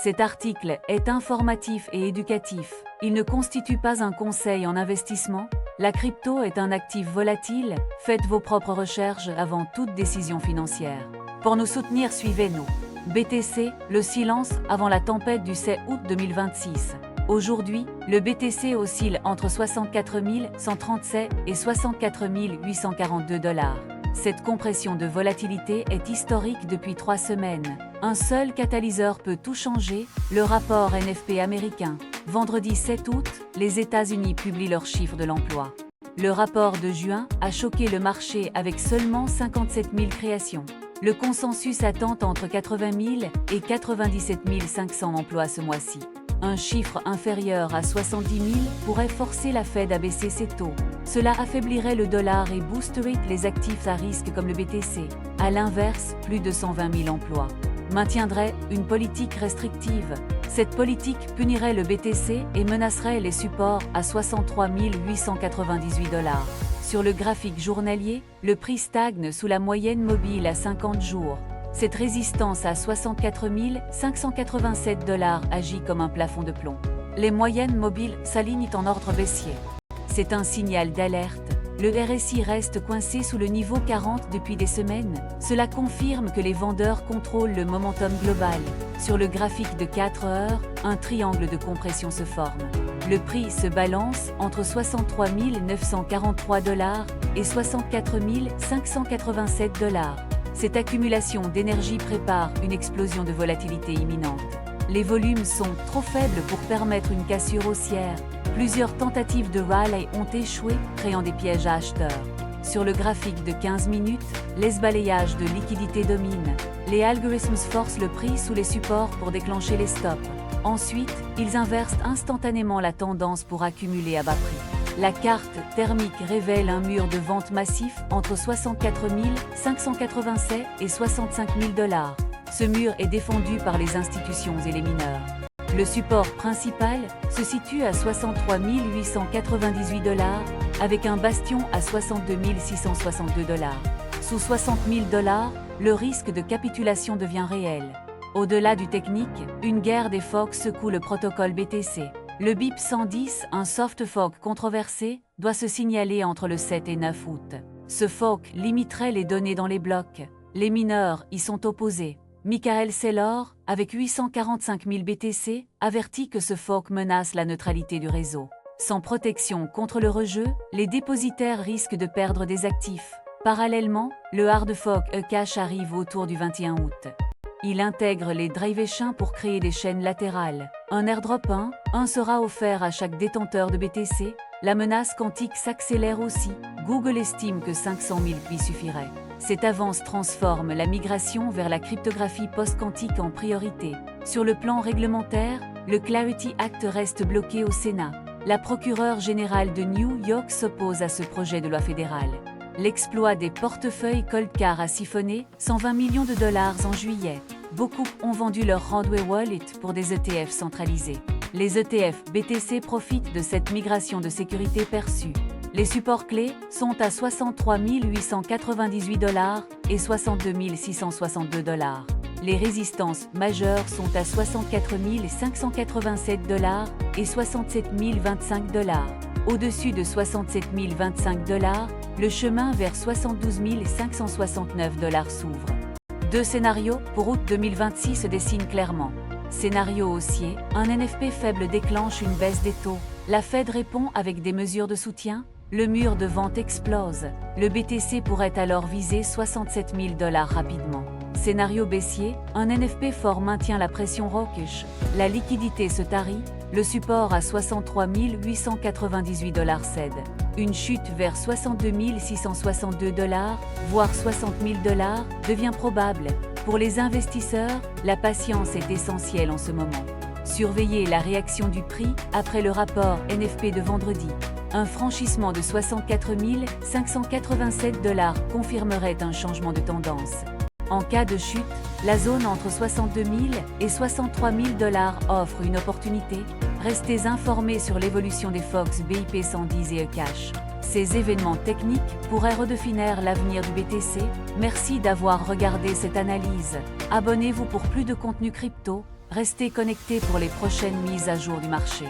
Cet article est informatif et éducatif. Il ne constitue pas un conseil en investissement. La crypto est un actif volatile. Faites vos propres recherches avant toute décision financière. Pour nous soutenir, suivez-nous. BTC, le silence avant la tempête du 7 août 2026. Aujourd'hui, le BTC oscille entre 64 137 et 64 842 $. Cette compression de volatilité est historique depuis 3 semaines. Un seul catalyseur peut tout changer, le rapport NFP américain. Vendredi 7 août, les États-Unis publient leurs chiffres de l'emploi. Le rapport de juin a choqué le marché avec seulement 57 000 créations. Le consensus attend entre 80 000 et 97 500 emplois ce mois-ci. Un chiffre inférieur à 70 000 pourrait forcer la Fed à baisser ses taux. Cela affaiblirait le dollar et boosterait les actifs à risque comme le BTC. À l'inverse, plus de 120 000 emplois maintiendrait une politique restrictive. Cette politique punirait le BTC et menacerait les supports à 63 898 $. Sur le graphique journalier, le prix stagne sous la moyenne mobile à 50 jours. Cette résistance à 64 587 $ agit comme un plafond de plomb. Les moyennes mobiles s'alignent en ordre baissier. C'est un signal d'alerte. Le RSI reste coincé sous le niveau 40 depuis des semaines. Cela confirme que les vendeurs contrôlent le momentum global. Sur le graphique de 4 heures, un triangle de compression se forme. Le prix se balance entre 63 943 $ et 64 587 $. Cette accumulation d'énergie prépare une explosion de volatilité imminente. Les volumes sont trop faibles pour permettre une cassure haussière. Plusieurs tentatives de rallye ont échoué, créant des pièges à acheteurs. Sur le graphique de 15 minutes, les balayages de liquidités dominent. Les algorithmes forcent le prix sous les supports pour déclencher les stops. Ensuite, ils inversent instantanément la tendance pour accumuler à bas prix. La carte thermique révèle un mur de vente massif entre 64 587 et 65 000 $. Ce mur est défendu par les institutions et les mineurs. Le support principal se situe à 63 898 $ avec un bastion à 62 662 $. Sous 60 000 $, le risque de capitulation devient réel. Au-delà du technique, une guerre des forks secoue le protocole BTC. Le BIP 110, un soft fork controversé, doit se signaler entre le 7 et 9 août. Ce fork limiterait les données dans les blocs. Les mineurs y sont opposés. Michael Saylor, avec 845 000 BTC, avertit que ce fork menace la neutralité du réseau. Sans protection contre le rejeu, les dépositaires risquent de perdre des actifs. Parallèlement, le hard fork eCash arrive autour du 21 août. Il intègre les Drive-Chains pour créer des chaînes latérales. Un airdrop 1 sera offert à chaque détenteur de BTC. La menace quantique s'accélère aussi. Google estime que 500 000 puits suffiraient. Cette avance transforme la migration vers la cryptographie post-quantique en priorité. Sur le plan réglementaire, le Clarity Act reste bloqué au Sénat. La procureure générale de New York s'oppose à ce projet de loi fédérale. L'exploit des portefeuilles Coldcard a siphonné 120 millions de $ en juillet. Beaucoup ont vendu leur Roadway Wallet pour des ETF centralisés. Les ETF BTC profitent de cette migration de sécurité perçue. Les supports clés sont à 63 898 $ et 62 662 $. Les résistances majeures sont à 64 587 $ et 67 025 $. Au-dessus de 67 025 $, le chemin vers 72 569 $ s'ouvre. Deux scénarios pour août 2026 se dessinent clairement. Scénario haussier, un NFP faible déclenche une baisse des taux. La Fed répond avec des mesures de soutien. Le mur de vente explose. Le BTC pourrait alors viser 67 000 $ rapidement. Scénario baissier, un NFP fort maintient la pression hawkish. La liquidité se tarit. Le support à 63 898 $ cède. Une chute vers 62 662 $, voire 60 000 $, devient probable. Pour les investisseurs, la patience est essentielle en ce moment. Surveillez la réaction du prix après le rapport NFP de vendredi. Un franchissement de 64 587 $ confirmerait un changement de tendance. En cas de chute, la zone entre 62 000 et 63 000 $ offre une opportunité. Restez informés sur l'évolution des Fox BIP 110 et eCash. Ces événements techniques pourraient redéfinir l'avenir du BTC. Merci d'avoir regardé cette analyse. Abonnez-vous pour plus de contenu crypto. Restez connectés pour les prochaines mises à jour du marché.